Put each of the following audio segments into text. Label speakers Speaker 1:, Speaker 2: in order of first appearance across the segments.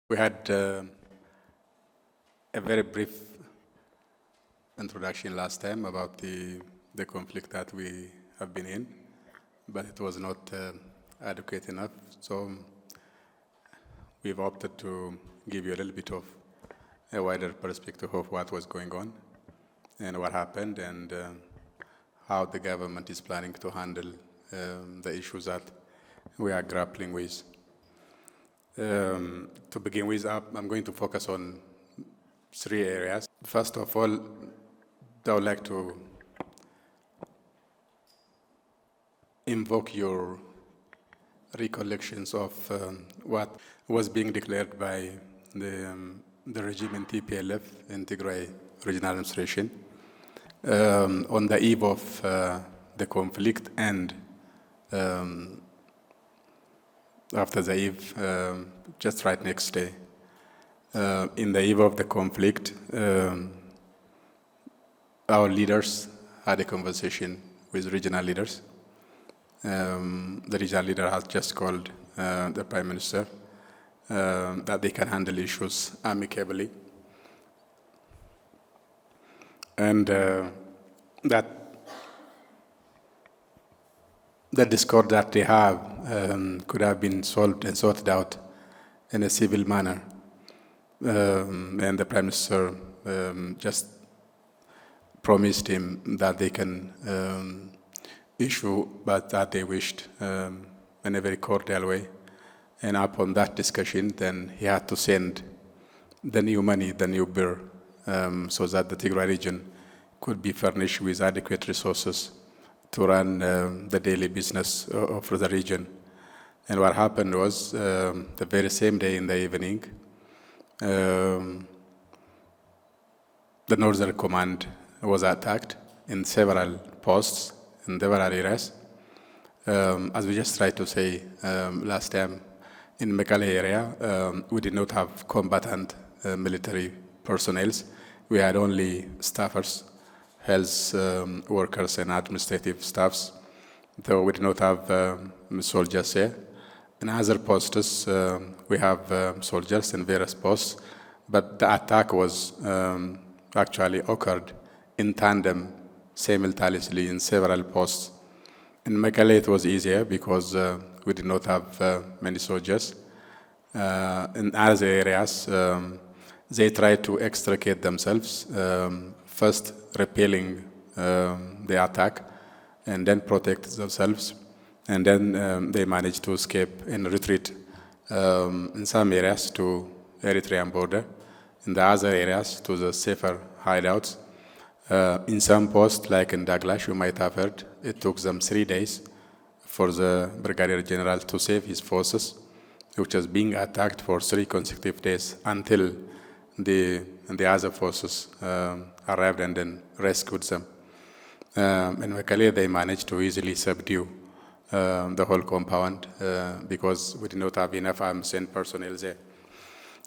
Speaker 1: We had a very brief introduction last time about the conflict that we have been in, but it was not adequate enough. So we've opted to give you a little bit of a wider perspective of what was going on and what happened and how the government is planning to handle the issues that we are grappling with. To begin with, I'm going to focus on three areas. First of all, I would like to invoke your recollections of what was being declared by the regime in TPLF, in Tigray Regional Administration, on the eve of the conflict and after the eve, just right next day. In the eve of the conflict, our leaders had a conversation with regional leaders. The regional leader has just called the Prime Minister that they can handle issues amicably. And that the discord that they have could have been solved and sorted out in a civil manner. And the Prime Minister just promised him that they can issue but that they wished in a very cordial way. And upon that discussion, then he had to send the new money, the new bill, so that the Tigray region could be furnished with adequate resources to run the daily business of the region. And what happened was, the very same day in the evening, the Northern Command was attacked in several posts, in several areas. As we just tried to say last time, in Mekelle area, we did not have combatant military personnel. We had only staffers, health workers and administrative staffs, though we did not have soldiers here. In other posts, we have soldiers in various posts, but the attack was actually occurred in tandem, simultaneously in several posts. In Mekelle, it was easier because we did not have many soldiers. In other areas, they tried to extricate themselves, first repelling the attack, and then protect themselves. And then they managed to escape and retreat in some areas to Eritrean border, in the other areas to the safer hideouts. In some posts, like in Daglash, you might have heard, it took them 3 days for the Brigadier General to save his forces, which was being attacked for 3 consecutive days until the other forces arrived and then rescued them. In Mekelle, they managed to easily subdue the whole compound because we did not have enough arms and personnel there.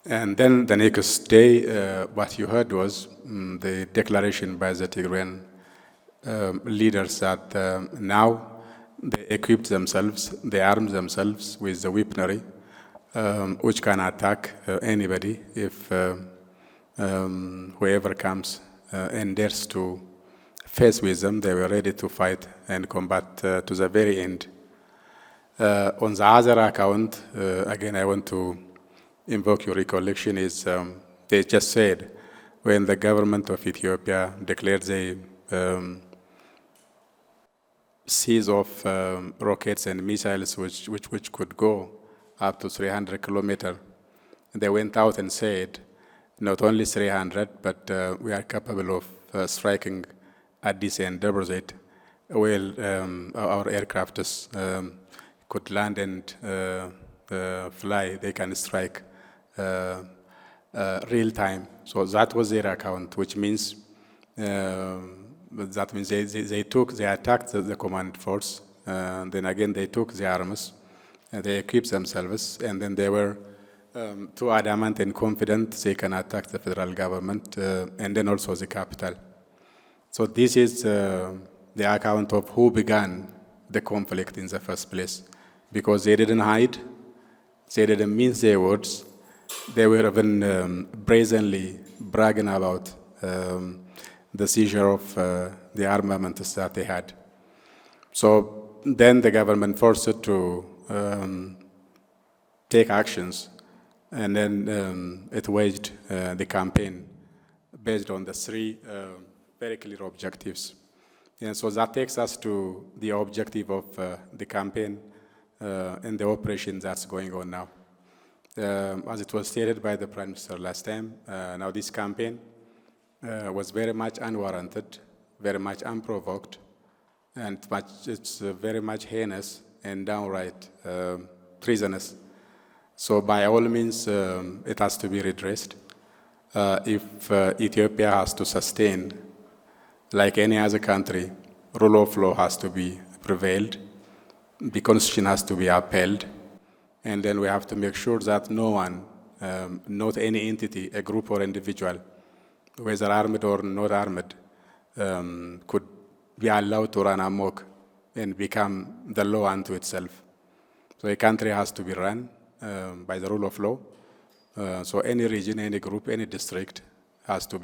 Speaker 1: And then the next day, what you heard was the declaration by the Tigrayan leaders that now they equipped themselves, they armed themselves with the weaponry which can attack anybody if whoever comes and dares to face with them, they were ready to fight and combat to the very end. On the other account, again, I want to invoke your recollection, is they just said when the government of Ethiopia declared the cease of rockets and missiles which could go up to 300 kilometers, they went out and said, not only 300, but we are capable of striking Addis and Debrozet. Well, our aircrafts could land and fly, they can strike real time. So that was their account, which means they attacked the command force, then again they took the arms, they equipped themselves, and then they were too adamant and confident they can attack the federal government and then also the capital. So this is the account of who began the conflict in the first place, because they didn't hide, they didn't mince their words, They were even brazenly bragging about the seizure of the armaments that they had. So then the government forced it to take actions, and then it waged the campaign based on the three very clear objectives. And so that takes us to the objective of the campaign and the operation that's going on now. As it was stated by the Prime Minister last time, now this campaign was very much unwarranted, very much unprovoked, and it's very much heinous and downright treasonous. So by all means, it has to be redressed. If Ethiopia has to sustain, like any other country, rule of law has to be prevailed, the constitution has to be upheld, and then we have to make sure that no one, not any entity, a group or individual, whether armed or not armed, could be allowed to run amok and become the law unto itself. So a country has to be run by the rule of law. So any region, any group, any district has to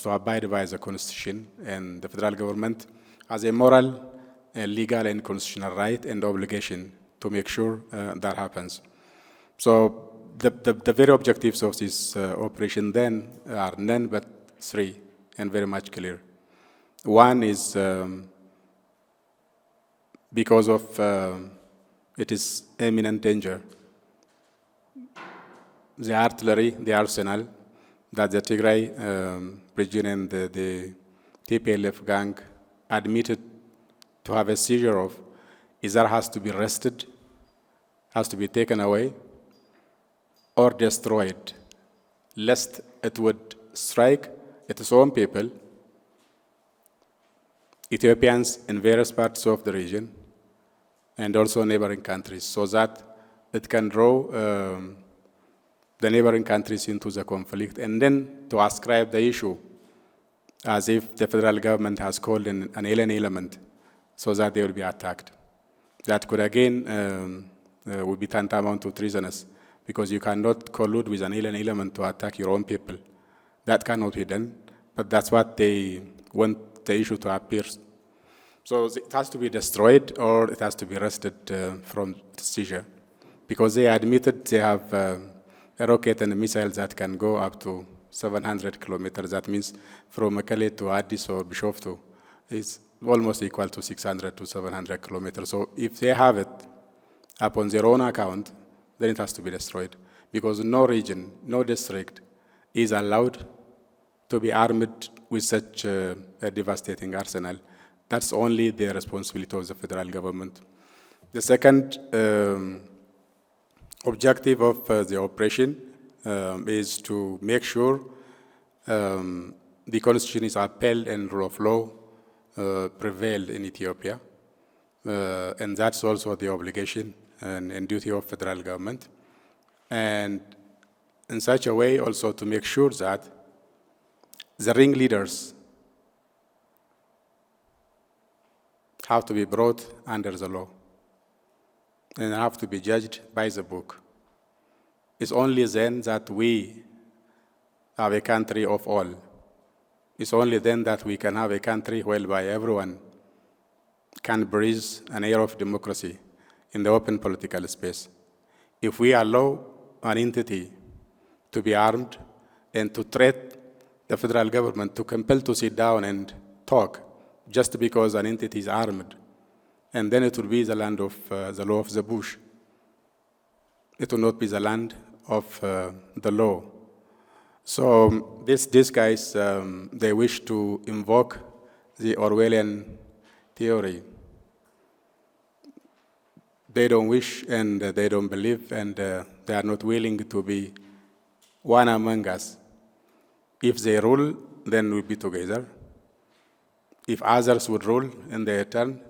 Speaker 1: abide by the constitution, and the federal government has a moral, legal, and constitutional right and obligation to make sure that happens. So the very objectives of this operation then are none but three, and very much clear. One is because of it is imminent danger. The artillery, the arsenal that the Tigray region and the TPLF gang admitted to have a seizure of either has to be arrested, has to be taken away, or destroyed, lest it would strike its own people, Ethiopians in various parts of the region, and also neighboring countries, so that it can draw the neighboring countries into the conflict, and then to ascribe the issue as if the federal government has called in an alien element so that they will be attacked. That could again would be tantamount to treasonous, because you cannot collude with an alien element to attack your own people. That cannot be done, but that's what they want the issue to appear. So it has to be destroyed, or it has to be arrested from seizure, because they admitted they have a rocket and a missile that can go up to 700 kilometers. That means from Mekelle to Addis or Bishoftu, it's almost equal to 600 to 700 kilometers. So if they have it upon their own account, then it has to be destroyed, because no region, no district is allowed to be armed with such a devastating arsenal. That's only the responsibility of the federal government. The second objective of the operation is to make sure the constitution is upheld and rule of law prevailed in Ethiopia. And that's also the obligation and duty of federal government. And in such a way also to make sure that the ringleaders have to be brought under the law and have to be judged by the book. It's only then that we have a country of all. It's only then that we can have a country whereby everyone can breathe an air of democracy in the open political space. If we allow an entity to be armed and to threat the federal government, to compel to sit down and talk just because an entity is armed, and then it will be the land of the law of the bush. It will not be the land of the law. So these guys, they wish to invoke the Orwellian theory. They don't wish and they don't believe, and they are not willing to be one among us. If they rule, then we'll be together. If others would rule in their turn,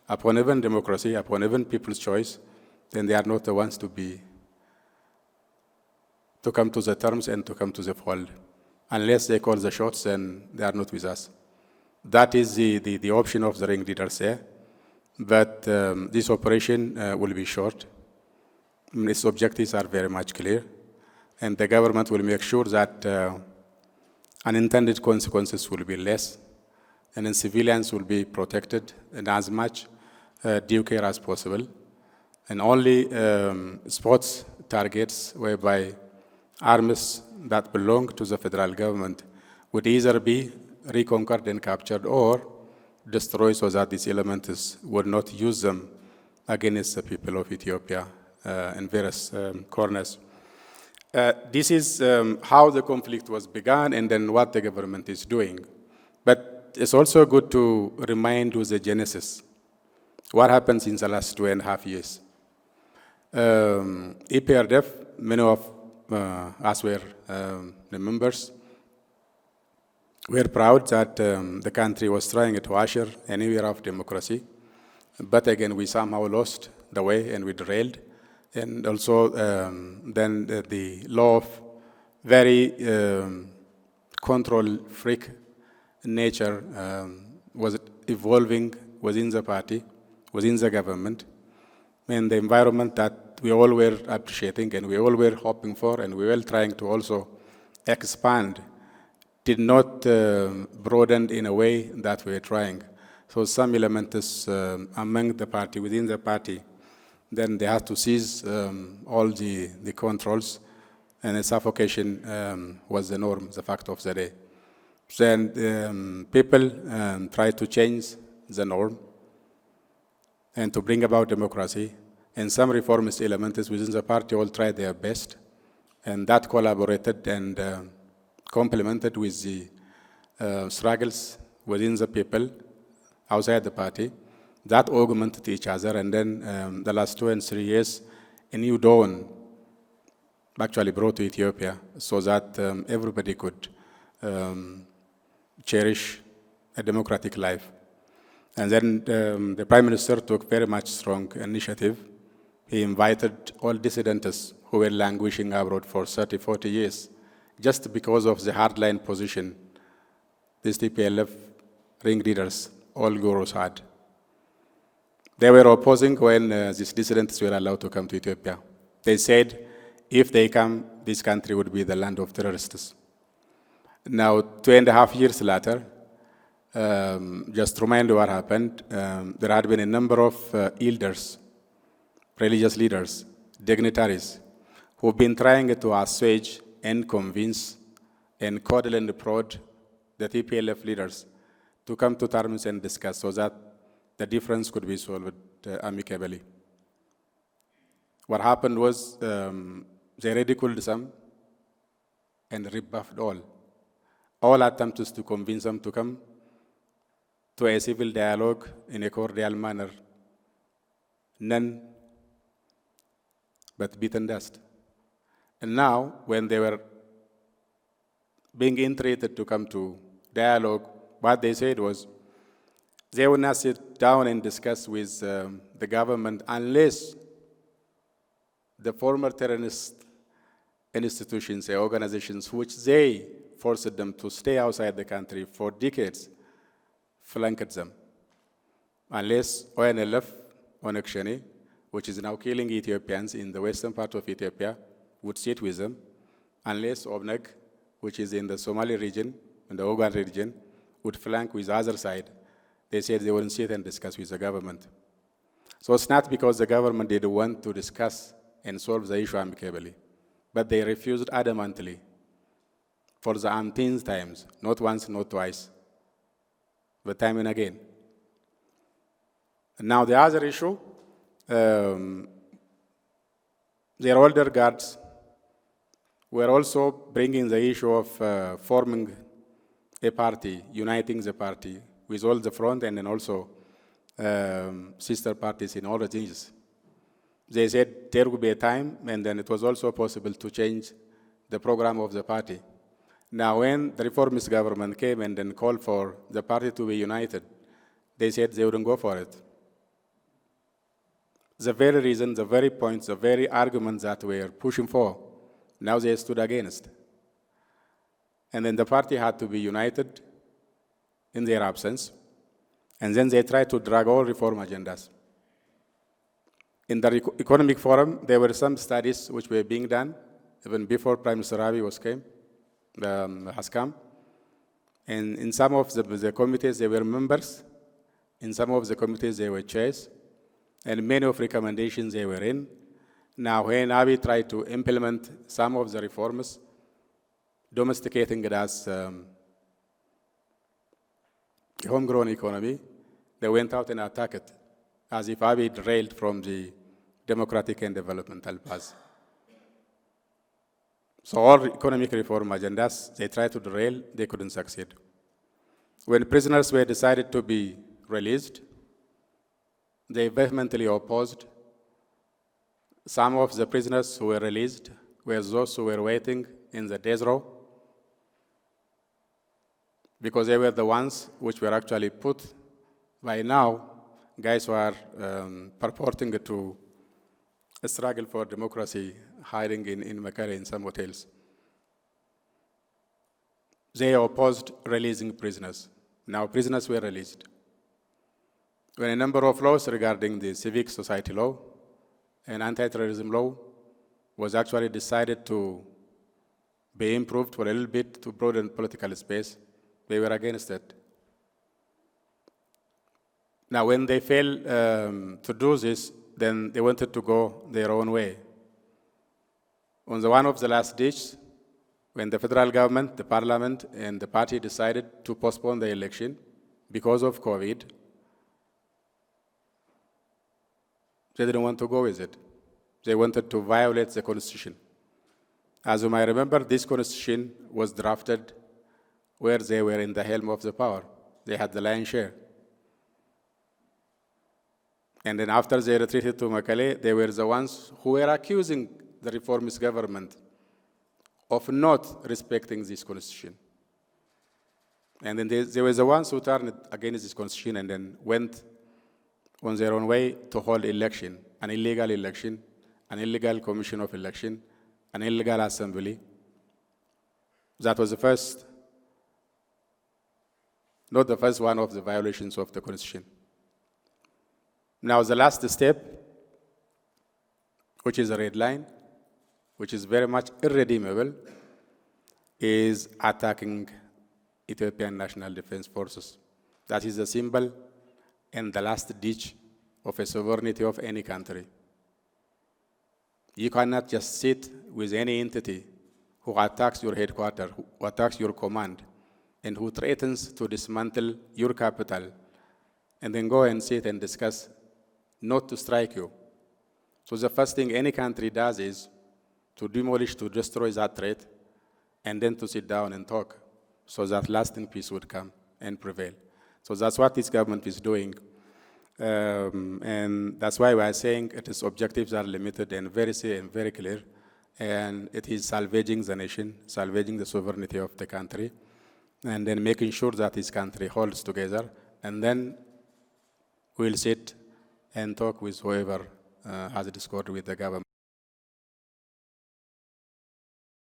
Speaker 1: upon even democracy, upon even people's choice, then they are not the ones to come to the terms and to come to the fold. Unless they call the shots, then they are not with us. That is the option of the ringleaders there. But this operation will be short. its objectives are very much clear, and the government will make sure that unintended consequences will be less, and then civilians will be protected in as much due care as possible, and only sports targets whereby arms that belong to the federal government would either be reconquered and captured or destroyed so that these elements would not use them against the people of Ethiopia in various corners. This is how the conflict was begun and then what the government is doing. But it's also good to remind you the genesis. What happened in the last 2.5 years? EPRDF, many of us were the members, we're proud that the country was trying to usher an era of democracy, but again, we somehow lost the way and we derailed. And also, then the law of very control freak nature was evolving within the party, within the government, and the environment that we all were appreciating and we all were hoping for and we were trying to also expand did not broaden in a way that we are trying. So some elements among the party, within the party, then they had to seize all the controls, and suffocation was the norm, the fact of the day. Then people tried to change the norm and to bring about democracy, and some reformist elements within the party all tried their best, and that collaborated and complemented with the struggles within the people outside the party that augmented each other. And then the last 2 and 3 years, a new dawn actually brought to Ethiopia so that everybody could cherish a democratic life. And then the Prime Minister took very much strong initiative. He invited all dissidents who were languishing abroad for 30, 40 years just because of the hardline position these TPLF ring leaders, all gurus had. They were opposing when these dissidents were allowed to come to Ethiopia. They said, if they come, this country would be the land of terrorists. Now, 2.5 years later, just to remind you what happened, there had been a number of elders, religious leaders, dignitaries, who've been trying to assuage and convince and coddle and prod the TPLF leaders to come to terms and discuss so that the difference could be solved amicably. What happened was they ridiculed some and rebuffed all. All attempts to convince them to come to a civil dialogue in a cordial manner, none but beaten dust. And now, when they were being entreated to come to dialogue, what they said was they would not sit down and discuss with the government unless the former terrorist institutions or organizations which they forced them to stay outside the country for decades flanked them. Unless ONLF, Onekshane, which is now killing Ethiopians in the western part of Ethiopia, would sit with them, unless OBNEG, which is in the Somali region, in the Ogan region, would flank with the other side. They said they wouldn't sit and discuss with the government. So it's not because the government didn't want to discuss and solve the issue amicably, but they refused adamantly for the umpteenth times, not once, not twice, but time and again. And now the other issue, their older guards were also bringing the issue of forming a party, uniting the party with all the front and then also sister parties in all regions. They said there would be a time, and then it was also possible to change the program of the party. Now, when the reformist government came and then called for the party to be united, they said they wouldn't go for it. The very reason, the very points, the very arguments that we were pushing for, now they stood against. And then the party had to be united in their absence, and then they tried to drag all reform agendas. In the economic forum, there were some studies which were being done even before Prime Minister Abiy has come. And in some of the committees, they were members. In some of the committees, they were chairs. And many of recommendations they were in. Now, when Abiy tried to implement some of the reforms, domesticating it as a homegrown economy, they went out and attacked it, as if Abiy derailed from the democratic and developmental path. So all economic reform agendas, they tried to derail, they couldn't succeed. When prisoners were decided to be released, they vehemently opposed. Some of the prisoners who were released were those who were waiting in the death row, because they were the ones which were actually put by now, guys who are purporting to struggle for democracy, hiding in Mekelle in some hotels. They opposed releasing prisoners. Now prisoners were released. When a number of laws regarding the civic society law and anti-terrorism law was actually decided to be improved for a little bit to broaden political space, they were against it. Now, when they failed to do this, then they wanted to go their own way. On the one of the last ditch, when the federal government, the parliament, and the party decided to postpone the election because of COVID, they didn't want to go with it. They wanted to violate the constitution. As you might remember, this constitution was drafted where they were in the helm of the power. They had the lion's share. And then after they retreated to Mekelle, they were the ones who were accusing the reformist government of not respecting this constitution. And then they were the ones who turned against this constitution and then went on their own way to hold election, an illegal election, an illegal commission of election, an illegal assembly. That was the first, not the first one of the violations of the constitution. Now the last step, which is a red line, which is very much irredeemable, is attacking Ethiopian National Defense Forces. That is the symbol and the last ditch of a sovereignty of any country. You cannot just sit with any entity who attacks your headquarters, who attacks your command, and who threatens to dismantle your capital, and then go and sit and discuss not to strike you. So the first thing any country does is to demolish, to destroy that threat, and then to sit down and talk, so that lasting peace would come and prevail. So that's what this government is doing. And that's why we are saying its objectives are limited and very clear. And it is salvaging the nation, salvaging the sovereignty of the country, and then making sure that this country holds together. And then we'll sit and talk with whoever has a discord with the government.